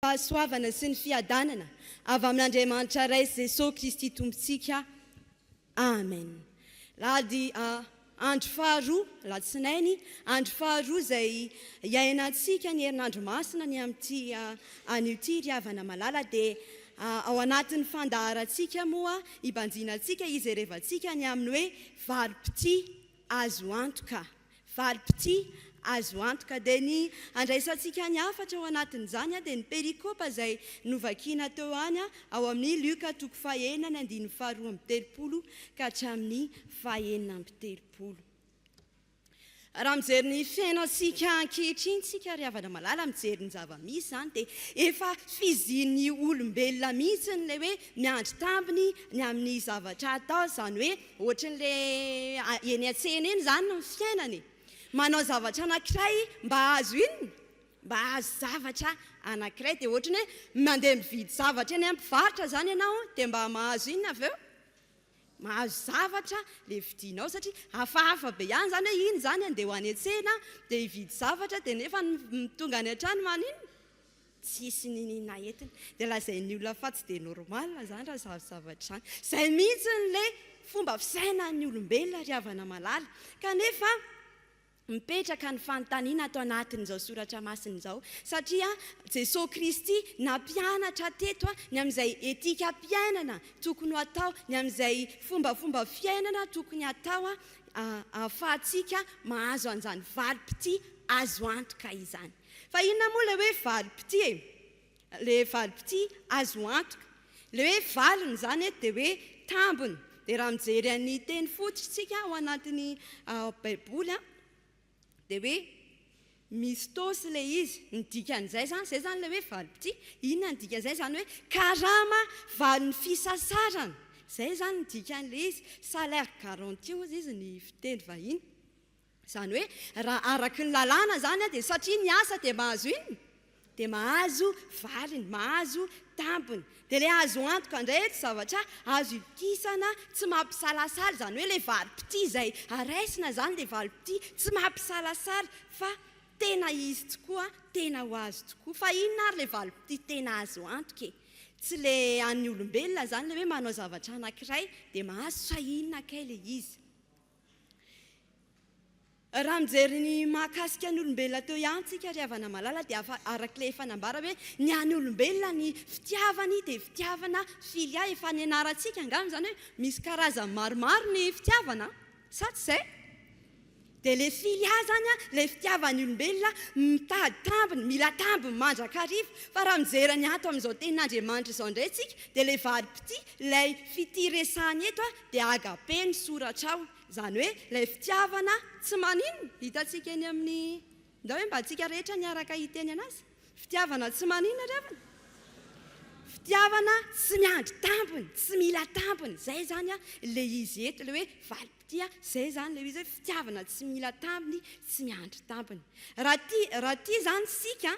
Fahasoavana sy ny fiadanana avy amin'Andriamanitra ray Jesosy Kristy tompontsika. Amen. Lady andro faharoa, latsinainy, andro faharoa izay iainantsika ny herinandro masina ny amin'ity an'ity riavana malala dia ao anatin'ny fandaharantsika moa ibanjinantsika izy rehevantsika ny amin'ny hoe valipiti azo antoka. Valipiti azo antoka dia ny andraisantsika ny afatra ao anatin'izany dia ny perikôpa izay novakiana teo any ao amin'ny Luka 9:1-30 ka hatramin'ny 9:30. Raha mijery ny fiainantsika ankehitriny tsika ry havana malala mijery ny zava-misy izany dia efa fizin'ny olombelona mihitsy ilay hoe miandry tambiny ny amin'ny zavatra atao, izany hoe ohatran'ilay eny an-tsena eny izany no fiainany. Manao zavatra anankiray mba azo inona? Mba azo zavatra anankiray dia ohatrany hoe mandeha mividy zavatra eny amin'ny mpivarotra izany ianao dia mba mahazo inona avy eo? Mahazo zavatra le vidinao satria hafahafa be ihany izany hoe iny izany andeha ho any an-tsena dia hividy zavatra dia nefa tonga any an-trano manino? Tsisy ninina entiny. Dia lazain'ny olona fa tsy dia normal izany raha zavatra izany. Izay mihitsy n'ilay fomba fisainan'ny olombelona ry havana malala. Kanefa mipetraka ny fanontaniana ato anatin'izao soratra masina izao satria Jesosy Kristy nampianatra teto ny amin'izay etika mpiainana tokony ho atao, ny amin'izay fombafomba fiainana tokony atao ahafahantsika mahazo an'izany valipiti azo antoka izany. Fa inona moa ilay hoe valipiti e? Ilay valipiti azo antoka. Ilay hoe valiny izany dia hoe tambiny. Dia raha mijery an'ny teny fotsitsika ao anatin'ny Baiboly dia hoe misy tosy ilay izy, ny dikan'izay zany ilay hoe valipiti. Inona ny dikan'izay? Izany hoe karama valiny fisasarana. Izay zany ny dikan'ilay izy, salaire garanti hozy izy ny fiteny vahiny. Izany hoe raha araka ny lalàna izany dia satria ny asa dia mahazo inona? Dia mahazo valiny, mahazo tampony. Dia ilay azo antoka indray tsy zavatra azo ikisana tsy mampisalasala, izany hoe ilay valipiti izay araisina izany dia valipiti tsy mampisalasala fa tena izy tokoa, tena ho azo tokoa. Fa inona ary ilay valipiti tena azo antoka e? Tsy ilay an'ny olombelona izany ilay hoe manao zavatra anankiray dia mahazo sa inona kay ilay izy. Raha mijery ny mahakasika ny olombelona teo ihany tsika ry havana malala dia arak'ilay efa nambara hoe ny an'ny olombelona ny fitiavany dia fitiavana filia. Efa ny anarantsika angamba izany hoe misy karazany maromaro ny fitiavana, sa tsy izay? Dia ilay filia zany ilay fitiavan'ny olombelona mitady tambiny, mila tambiny mandrakariva. Fa raha mijery ny ato amin'izao tenin'Andriamanitra izao indray tsika dia ilay valipiti, ilay fitiresahany eto dia agape ny soratra ao. Izany hoe ilay fitiavana tsy maninona, hitantsika eny amin'ny ndao hoe mba antsika rehetra ny araka hiteny anazy. Fitiavana tsy maninona ry havana? Fitiavana tsy miandry tampony, tsy mila tampony. Izay zany ilay izy eto, ilay hoe valipiti, izay zany ilay izy hoe fitiavana tsy mila tampony, tsy miandry tampony. Raha tia zany sika,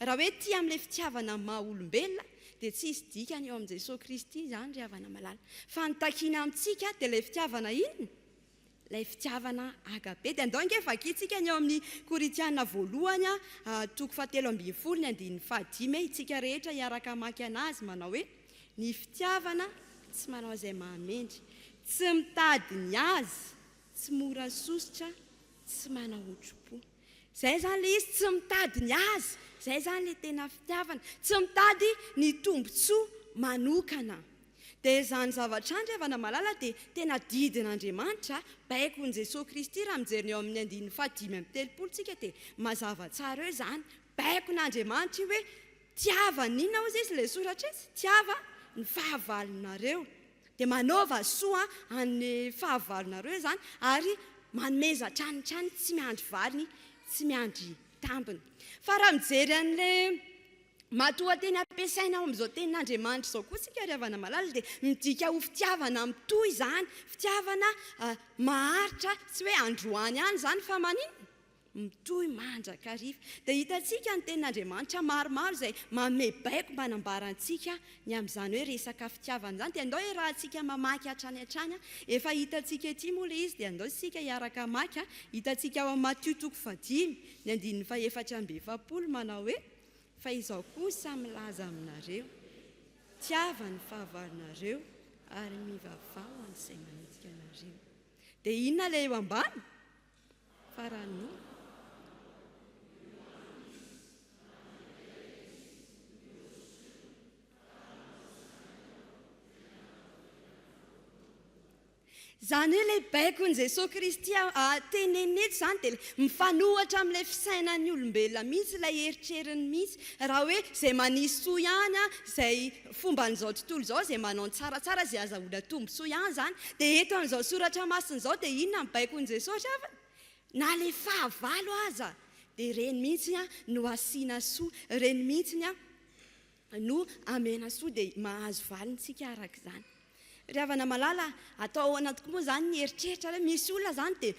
raha hoe tia amin'ilay fitiavana maha olombelona dia tsy hisy dikany eo amin'i Jesosy Kristy izany ry havana malala. Fa ny takiana amintsika dia ilay fitiavana inona? Ilay fitiavana agape. Dia andao ange vakiantsika ny eo amin'ny Korinthiana voalohany 7:15-5 itsika rehetra hiaraka maky anazy manao hoe ny fitiavana tsy manao izay mahamendry, tsy mitady ny azy, tsy mora sositra, tsy manao otro-po. Izay zany ilay izy, tsy mitady ny azy. Izay zany ilay tena fitiavana, tsy mitady ny tombontsoa manokana. Dia izany zavatra andry havana malala dia tena didin'Andriamanitra, baiko ny Jesosy Kristy. Raha mijery eo amin'ny 5:30 tsika dia mazava tsara eo izany. Baiko n'Andriamanitra io hoe tiavany inona hozy izy ilay soratra izy? Tiava ny fahavalonareo. Dia manaova soa amin'ny fahavalonareo izany ary manomeza tranitrany, tsy miandry valiny, tsy miandry tampony. Fa raha mijery an'ilay matoa teny ampiasaina ao amin'izao tenin'Andriamanitra izao koa tsika ry havana malala dia midika ho fitiavana mitohy izany, fitiavana maharitra, tsy hoe androany ihany izany fa maninona? Mitohy mandrakariva. Dia hitantsika ny tenin'Andriamanitra maromaro izay manome baiko mba hanambarantsika ny amin'izany hoe resaka fitiavana izany. Dia andao hoe raha tsika mamaky hatrany efa hitantsika ety moa ilay izy dia andao tsika hiaraka maky. Hitantsika ao amin'ny Matthieu 5:14 manao hoe fa izao kosa milaza aminareo tiava ny fahavalonareo ary mivavao an'izay manitsika anareo dia inona ilay eo ambany farano izany hoe ilay baikon'i Jesosy Kristy tenenety izany dia mifanohatra amin'ilay fisainan'ny olombelona mihitsy ilay eritreriny mihitsy raha hoe izay manisy soa ihany izay fomban'izao tontolo izao izay manao ny tsaratsara izay azahoana tombosoa ihany izany dia eto amin'izao soratra masina izao dia inona ny baikon'i Jesosy avy na ilay fahavalo aza dia ireny mihitsy no asiana soa ireny mihitsy no amena soa dia mahazo valontsika araka izany. Ry havana malala atao anaty koa moa izany ny eritreritra hoe misy olona izany dia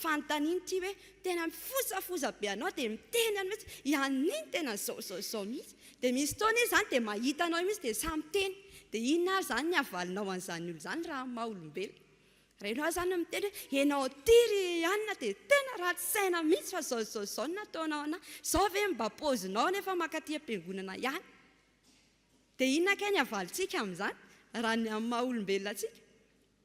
fanontaniany ity hoe tena mifosafosa be anao dia miteny any mihitsy ianiny tena zao mihitsy dia misy taona izy izany dia mahita anao mihitsy dia samy teny dia inona ary izany ny avalinao an'izany olo izany raha maha olombelona raha ianao izany miteny hoe ianao tiry anina dia tena ratsy saina mihitsy fa zao nataonao ana izao ve mba paozinao nefa makaty am-piangonana ihany dia inona kay ny avalontsika amin'izany raha ny amin'ny maha olombelona tsika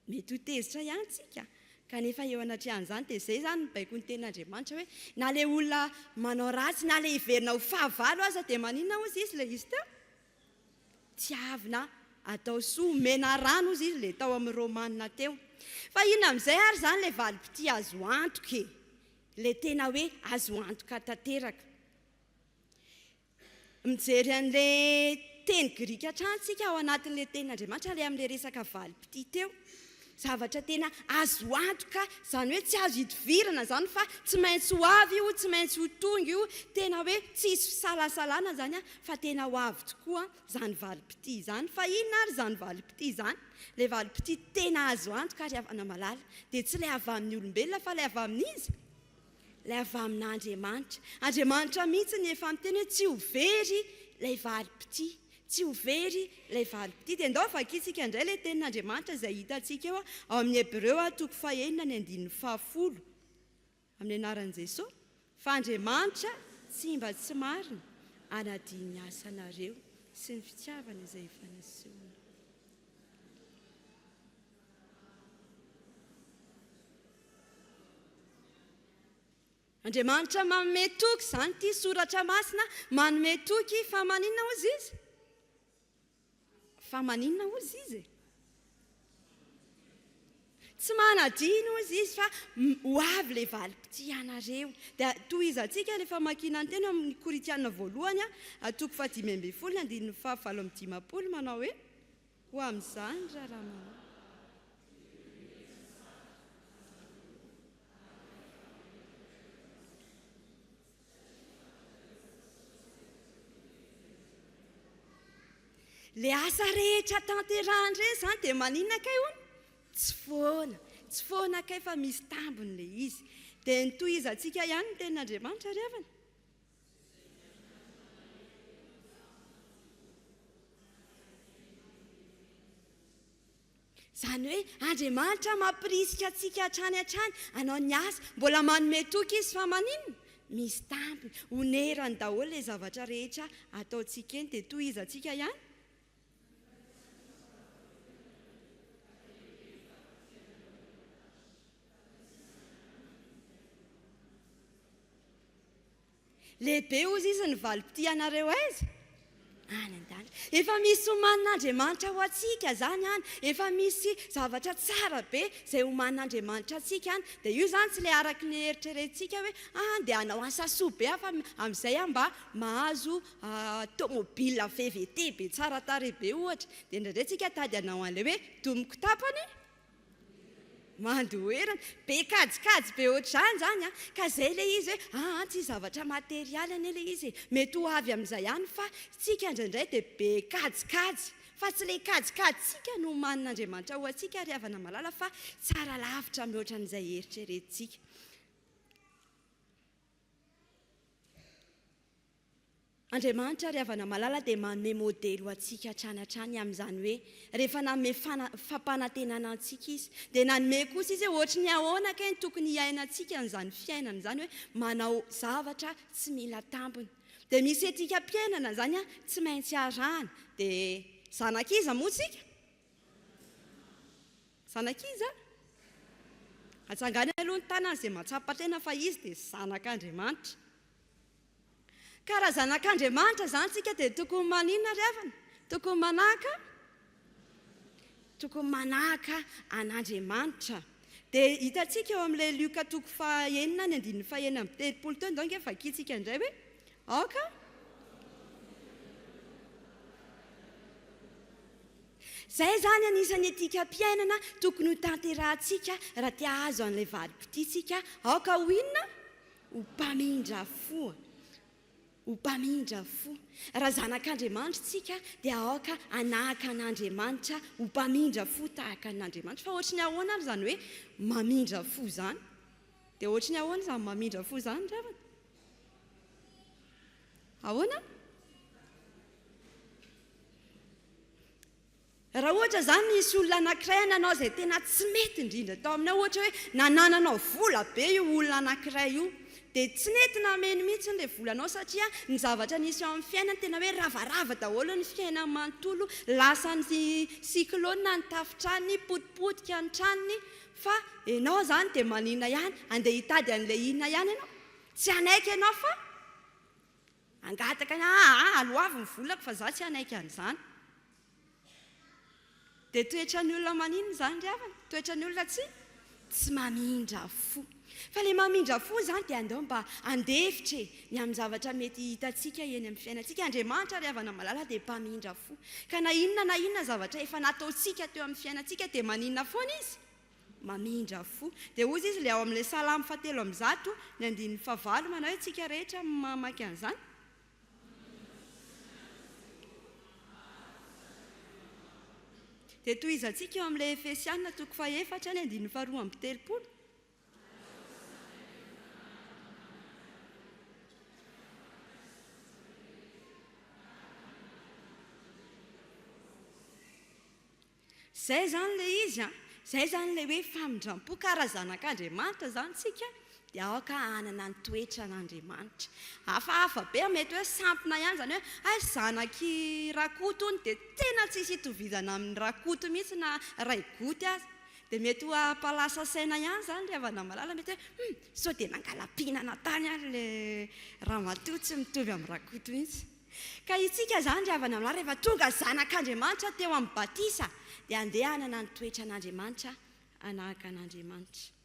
mety ho tezitra ihany tsika kanefa eo anatrehan'izany dia izay izany mibaiko ny tenin'Andriamanitra hoe na ilay olona manao ratsy na ilay hiverina ho fahavalo aza dia maninona ozy izy ilay izy teo tiavina atao soa omena rano ozy izy ilay tao amin'ny Romanina teo fa inona amin'izay ary izany ilay valim-pity azo antoka ilay tena hoe azo antoka tanteraka mijery an'ilay teny grika hatrantsika ao anatin'ilay tenin'Andriamanitra ilay amin'ilay resaka valim-pity teo zavatra tena azo antoka izany hoe tsy azo hitovirana izany fa tsy maintsy ho avy io tsy maintsy ho tonga io tena hoe tsisy fisalasalana izany fa tena ho avy tokoa izany valim-pity izany fa inona ary izany valim-pity izany ilay valim-pity tena azo antoka ary havana malala dia tsy ilay avy amin'ny olombelona fa ilay avy amin'izy ilay avy amin'Andriamanitra mihitsy ny efa miteny hoe tsy ho very ilay valim-pity tsy ho very ilay valim-pity dia ndao vakitsika indray ilay tenin'Andriamanitra izay hitantsika eo ao amin'ny Hebreo 9:10 amin'ny anaran'i Jesosy fa Andriamanitra tsy mba tsy marina anadia ny asanareo sy ny fitiavana izay efa nasehoana. Andriamanitra manome toky izany ity soratra masina manome toky fa maninona ozy izy? Fa maninona ozy izy? Tsy manadino ozy izy fa ho avy ilay valim-pity anareo dia toy izy antsika rehefa makina ny teny amin'ny Koritiana voalohany 5:17 manao hoe ho amin'izany raha manao ilay asa rehetra tanterahany ireny izany dia maninona kay hono? Tsy foana kay fa misy tambiny ilay izy dia toy izy antsika ihany ny tenin'Andriamanitra ry havana. Izany hoe Andriamanitra mampirisika antsika hatrany hanao ny asa mbola manome toky izy fa maninona? Misy tambiny honerany daholo ilay zavatra rehetra ataontsika eny dia toy izy antsika ihany. Lehibe ozy izy ny valim-pity anareo aiza? Any an-danitra. Efa misy homanin'Andriamanitra ho antsika izany any. Efa misy zavatra tsara be izay homanin'Andriamanitra antsika any. Dia io izany tsy ilay araka ny eritreretintsika hoe dia hanao asa soa be fa amin'izay mba mahazo tômôbila VVT be tsara tarehy be ohatra. Dia indraindray tsika tady hanao an'ilay hoe tomoko tapany mandoherana be kajikajy be ohatr'izany ka izay ilay izy hoe tsy zavatra materialy anie ilay izy mety ho avy amin'izay ihany fa tsika indraindray dia be kajikajy fa tsy ilay kajikajy tsika no manin'Andriamanitra ho antsika ary havana malala fa tsara lavitra mihoatra n'izay eritreretintsika. Andriamanitra ry havana malala dia manome modely ho antsika hatrany amin'izany hoe rehefa nanome fampanantenana antsika izy dia nanome kosa izy ohatra ny ahoana kay ny tokony hiainantsika n'izany fiainana izany hoe manao zavatra tsy mila tambiny dia misy etika mpiainana zany a tsy maintsy arahana dia zanakiza moa tsika zanakiza atsangany aloha ny tanana izay matsapa-tena fa izy dia zanak'Andriamanitra ka raha zanak'Andriamanitra zany tsika dia tokony maninona ry havana tokony manahaka an'Andriamanitra dia hitantsika eo amin'ilay Luka 9:9-10 teo donc efa vakiantsika indray hoe aoka zay zany anisany etika mpiainana tokony ho tanterahantsika raha tia azo an'ilay valim-potiantsika aoka ho inona ho mpamindra fo raha zanak'Andriamanitra tsika dia aoka anahaka an'Andriamanitra ho mpamindra fo tahaka an'Andriamanitra fa ohatry ny ahoana ary zany hoe mamindra fo zany dia ohatry ny ahoana zany mamindra fo zany ravana ahoana raha ohatra zany misy olona anankiray ananao izay tena tsy mety indrindra tao aminao ohatra hoe nanananao vola be io olona anankiray io dia tsy nentina meny mihitsy ilay volanao satria ny zavatra nisy eo amin'ny fiainany tena hoe ravarava daholo ny fiainany manontolo lasa ny siklona ny tafitranony potipotika ny tranony fa ianao zany dia manina ihany andeha hitady an'ilay inona ihany ianao tsy anaiky ianao fa angataka aloavy ny volako fa za tsy anaiky an'izany dia toetra ny olona maninona zany ry havana toetra ny olona tsy mamindra fo fa ilay mamindra fo zany dia andeo mba andefitra ny amin'ny zavatra mety hitantsika eny amin'ny fiainantsika Andriamanitra ry havana malala dia mpamindra fo ka na inona zavatra efa nataontsika teo amin'ny fiainantsika dia maninona foana izy mamindra fo dia ozy izy ilay ao amin'ilay Salamo 7:9 manao hoe tsika rehetra mamaky an'izany dia toy izantsika eo amin'ilay Efesiana 4:2-3 zay zany ilay izy zay zany ilay hoe famindram-po ka raha zanak'Andriamanitra zany tsika dia aoka anana ny toetra n'Andriamanitra hafahafa be mety hoe sampona ihany zany hoe zanaky rakoto ony dia tena tsisy hitovizana amin'ny rakoto mihitsy na ray goty azy dia mety ho ampalasa saina ihany zany ry havana malala mety hoe sao dia nangalam-pihinana tany ary ilay ramatoa tsy mitovy amin'ny rakoto mihitsy ka itsika zany ry havana malala rehefa tonga zanak'Andriamanitra teo amin'ny batisa dia andeha anana ny toetra n'Andriamanitra anahaka an'Andriamanitra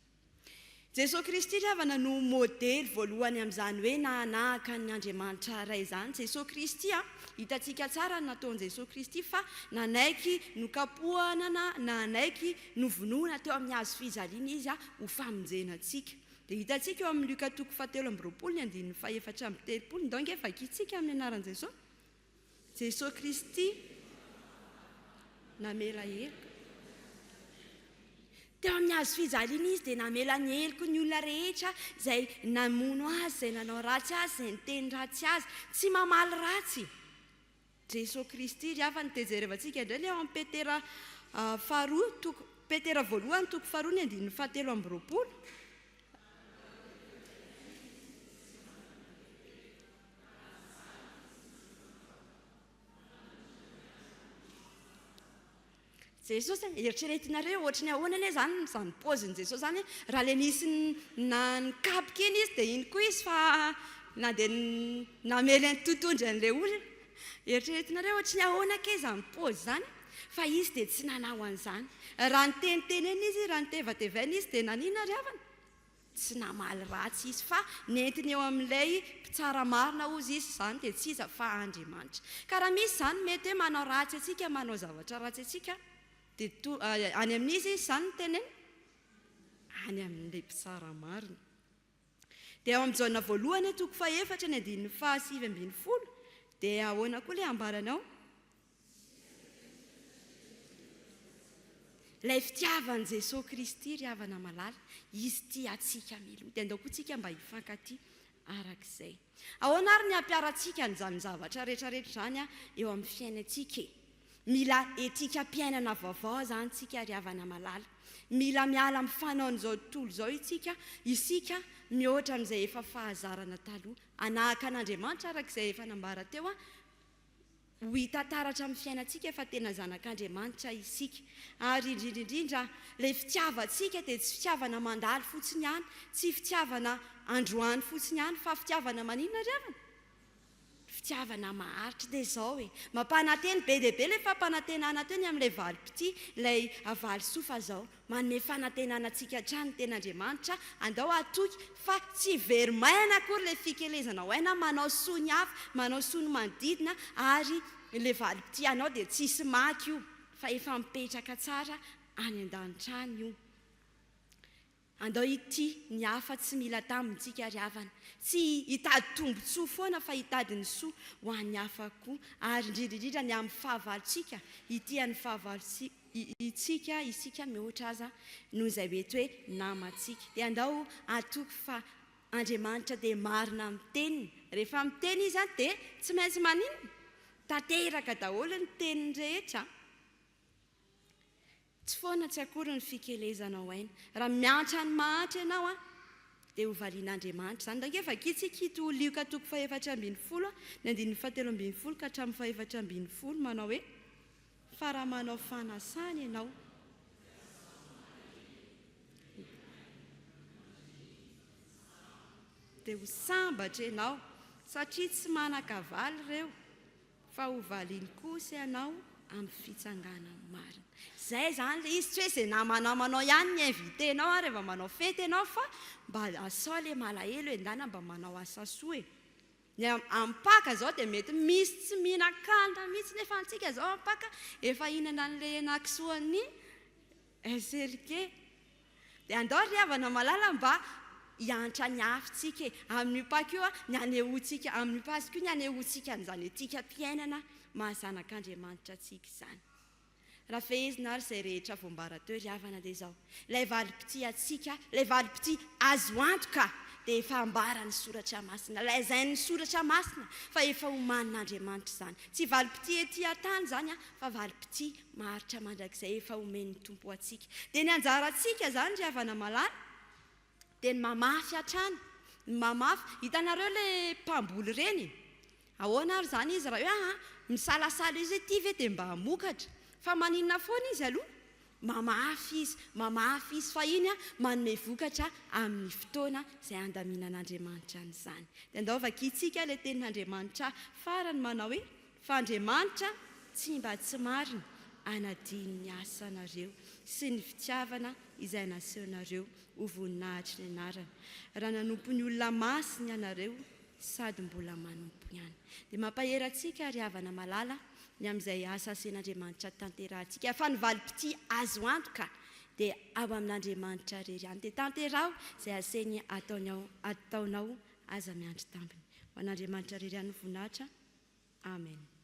Jesosy Kristy ry havana no modely voalohany amin'izany hoe nanahaka ny Andriamanitra ray zany Jesosy Kristy hitantsika tsara ny nataon'i Jesosy Kristy fa nanaiky nokapohana nanaiky novonoana teo amin'ny hazo fijaliana izy ho famonjena antsika dia hitantsika eo amin'ny Luka 7:4-3 donc efa vakiantsika amin'ny anaran'i Jesosy Kristy namela heloka teo amin'ny hazo fijaliana izy dia namela ny heloko ny olona rehetra izay namono azy izay nanao ratsy azy izay niteny ratsy azy tsy mamaly ratsy Jesosy Kristy ry havana dia jerevantsika indray ilay ao amin'ny Petera 1:2-3 Jesosy eritreretinareo ohatry ny ahoana anie zany paoziny Jesosy zany raha ilay nisy nikapoka iny izy dia iny koa izy fa na dia namely ny tontondry an'ilay olona eritreretinareo ohatry ny ahoana ke zany paozy zany fa izy dia tsy nanao an'izany raha niteniteneny izy raha nitevatevaina izy dia nanina ry havana tsy namaly ratsy izy fa nentiny eo amin'ilay mpitsara marina ozy izy zany dia tsy iza fa Andriamanitra ka raha misy zany mety hoe manao ratsy atsika manao zavatra ratsy atsika dia any amin'izy izy zany teneny any amin'ilay mpitsara marina dia ao amin'ny jaona voalohany 4:7-10 dia ahoana koa ilay ambaranao ilay fitiavan'i Jesosy Kristy ry havana malala izy tia atsika miloha dia andao koa tsika mba hifankatia arak'izay ahoana ary ny ampiaratsika n'izany zavatra rehetrarehetra zany eo amin'ny fiainantsika mila etika mpiainana vaovao zany tsika ry havana malala mila miala amin'ny fanaon'izao tontolo izao isika mihoatra amin'izay efa fahazarana taloha anahaka an'Andriamanitra arak'izay efa nambara teo ho hitantaratra amin'ny fiainantsika fa tena zanak'Andriamanitra isika ary indrindrindrindra ilay fitiavantsika dia tsy fitiavana mandalo fotsiny ihany tsy fitiavana androany fotsiny ihany fa fitiavana maninona riavana fitiavana maharitra dia izao mampananteny be dia be ilay fampanantenana teny amin'ilay valim-pity ilay avaly sofa zao manome fanantenana antsika hatrany ten'Andriamanitra andao atoky fa tsy verimaina akory ilay fikelezana ho aina manao sony hafa manao sony manodidina ary ilay valim-pity anao dia tsisy maky io fa efa mipetraka tsara any an-danitrany io andao ity ny hafa tsy mila tamintsika riavana tsy hitady tombontsoa foana fa hitady ny soa ho an'ny hafa koa ary indrindrindrindra ny amin'ny fahavalontsika ity amin'ny fahavalontsika isika mihoatra aza noho izay mety hoe namantsika dia andao atoky fa Andriamanitra dia marina amin'ny teniny rehefa miteny izy dia tsy maintsy maninona tanteraka daholo ny teniny rehetra tsy foana tsy akory ny fikelezana ho aina raha miantra ny mahantra ianao dia hovalian'Andriamanitra izany dangefa kitsika ito lioka toko fa-7-10 ny 7-10 ka hatramin'ny fa-7-10 manao hoe fa raha manao fanasana ianao dia ho sambatra ianao satria tsy manan-kavaly ireo fa hovaliany kosa ianao amin'ny fitsangana marina zay zany le izy tsy hoe izay namanamanao ihany ny invitenao rehefa manao fety ianao fa mba asao le malahelo endana mba manao asa soa ny amin'ny paka zao dia mety misy tsy mihinan-kanina mihitsy nefa antsika zao amin'ny paka efa hinana an'ilay henan-kisoan'ny eserike dia andao riavana malala mba hiantra ny hafintsika amin'ny paka io ny anehoantsika amin'ny pasika io ny anehoantsika an'izany etika mpiainana mahazanak'Andriamanitra antsika izany raha fehezina ary izay rehetra voambara teo riavana dia izao ilay valim-pity atsika ilay valim-pity azo antoka dia efa ambara ny soratra masina lazainy ny soratra masina fa efa homanin'Andriamanitra izany tsy valim-pity ety an-tany izany fa valim-pity maharitra mandrakizay efa homen'ny tompo atsika dia ny anjarantsika izany riavana malala dia ny mamafy hatrany ny mamafy hitanareo ilay mpamboly ireny ahoana ary izany izy raha hoe misalasala izy ity ve dia mba hamokatra fa maninona foana izy aloha mamafy izy fa iny manome vokatra amin'ny fotoana izay andaminan'Andriamanitra an'izany dia andao vakitsika ilay tenin'Andriamanitra farany manao hoe fa Andriamanitra tsy mba tsy marina anadiny ny asanareo sy ny fitiavana izay nasehonareo ho voninahitra ny anarany raha nanompo ny olona masina ianareo sady mbola manompo ihany dia mampaherantsika riavana malala ny amin'izay asa asen'Andriamanitra tanterahantsika fa ny valim-pity azo antoka dia ao amin'Andriamanitra rery ihany dia tanterao izay aseny ataonao aza miandry tampiny ho an'Andriamanitra rery ihany voninahitra amen